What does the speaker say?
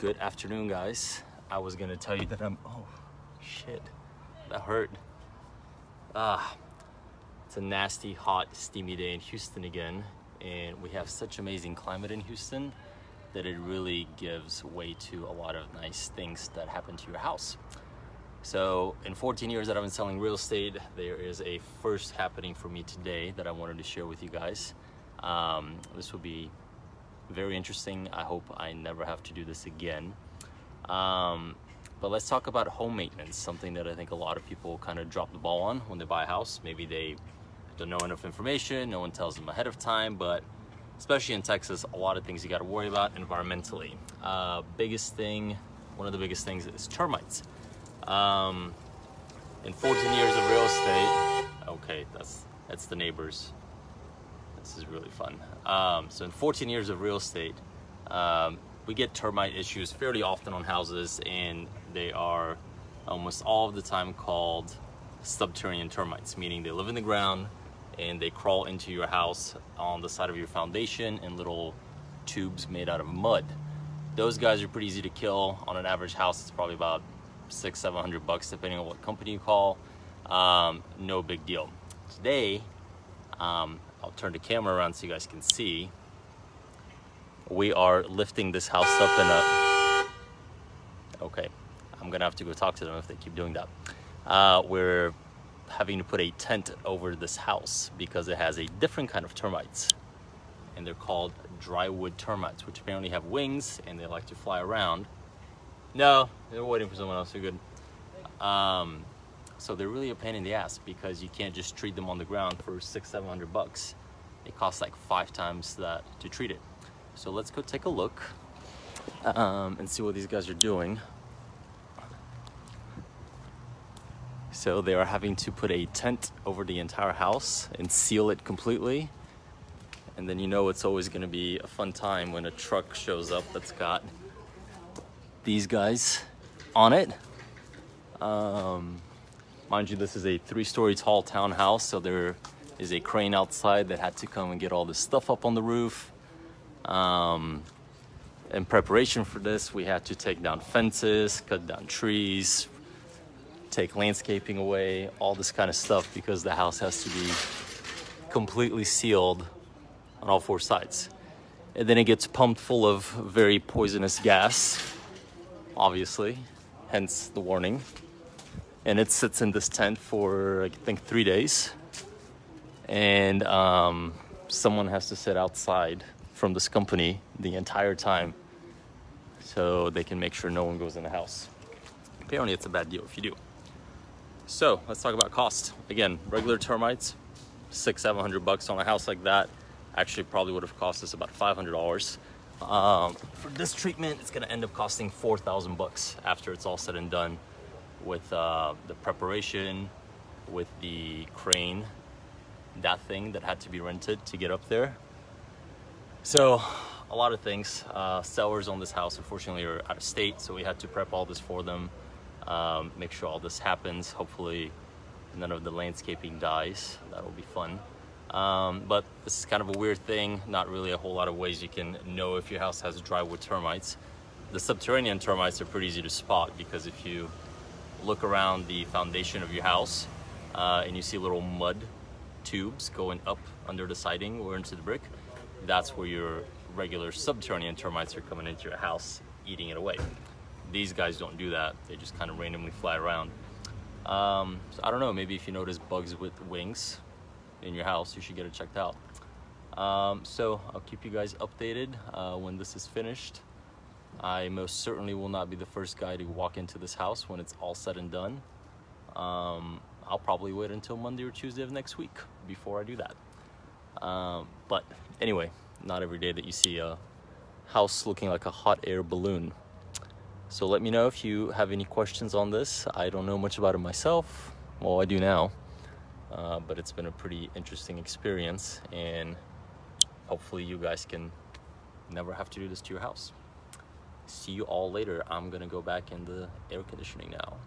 Good afternoon, guys. I was gonna tell you that oh shit, that hurt. It's a nasty, hot, steamy day in Houston again, and we have such amazing climate in Houston that it really gives way to a lot of nice things that happen to your house. So in 14 years that I've been selling real estate, there is a first happening for me today that I wanted to share with you guys. This will be very interesting. I hope I never have to do this again. But let's talk about home maintenance, something that I think a lot of people kind of drop the ball on when they buy a house. Maybe they don't know enough information, no one tells them ahead of time, but especially in Texas, a lot of things you got to worry about environmentally. Biggest thing, one of the biggest things is termites. In 14 years of real estate, okay, that's the neighbors. This is really fun. So in 14 years of real estate, we get termite issues fairly often on houses, and they are almost all of the time called subterranean termites, meaning they live in the ground and they crawl into your house on the side of your foundation in little tubes made out of mud. Those guys are pretty easy to kill. On an average house, it's probably about $600-700 depending on what company you call. No big deal. Today, I'll turn the camera around so you guys can see. We are lifting this house up and up. Okay, I'm gonna have to go talk to them if they keep doing that. We're having to put a tent over this house because it has a different kind of termites, and they're called drywood termites, which apparently have wings and they like to fly around. No, they're waiting for someone else. They're good. So they're really a pain in the ass because you can't just treat them on the ground for $600-700. It costs like 5 times that to treat it. So let's go take a look and see what these guys are doing. So they are having to put a tent over the entire house and seal it completely. And then you know it's always going to be a fun time when a truck shows up that's got these guys on it. Mind you, this is a 3-story tall townhouse, so there is a crane outside that had to come and get all this stuff up on the roof. In preparation for this, we had to take down fences, cut down trees, take landscaping away, all this kind of stuff, because the house has to be completely sealed on all 4 sides. And then it gets pumped full of very poisonous gas, obviously, hence the warning. And it sits in this tent for, I think, 3 days. And someone has to sit outside from this company the entire time so they can make sure no one goes in the house. Apparently it's a bad deal if you do. So let's talk about cost. Again, regular termites, $600-700 on a house like that. Actually probably would have cost us about $500. For this treatment, it's gonna end up costing $4,000 after it's all said and done, with the preparation, with the crane, that thing that had to be rented to get up there. So a lot of things. Sellers on this house unfortunately are out of state, so we had to prep all this for them, make sure all this happens. Hopefully none of the landscaping dies. That'll be fun. But this is kind of a weird thing. Not really a whole lot of ways you can know if your house has drywood termites. The subterranean termites are pretty easy to spot, because if you look around the foundation of your house and you see little mud tubes going up under the siding or into the brick, that's where your regular subterranean termites are coming into your house, eating it away. These guys don't do that. They just kind of randomly fly around. So I don't know, maybe if you notice bugs with wings in your house, you should get it checked out. So I'll keep you guys updated when this is finished. I most certainly will not be the first guy to walk into this house when it's all said and done. I'll probably wait until Monday or Tuesday of next week before I do that. But anyway, not every day that you see a house looking like a hot air balloon. So let me know if you have any questions on this. I don't know much about it myself. Well, I do now. But it's been a pretty interesting experience, and hopefully you guys can never have to do this to your house. See you all later. I'm gonna go back in the air conditioning now.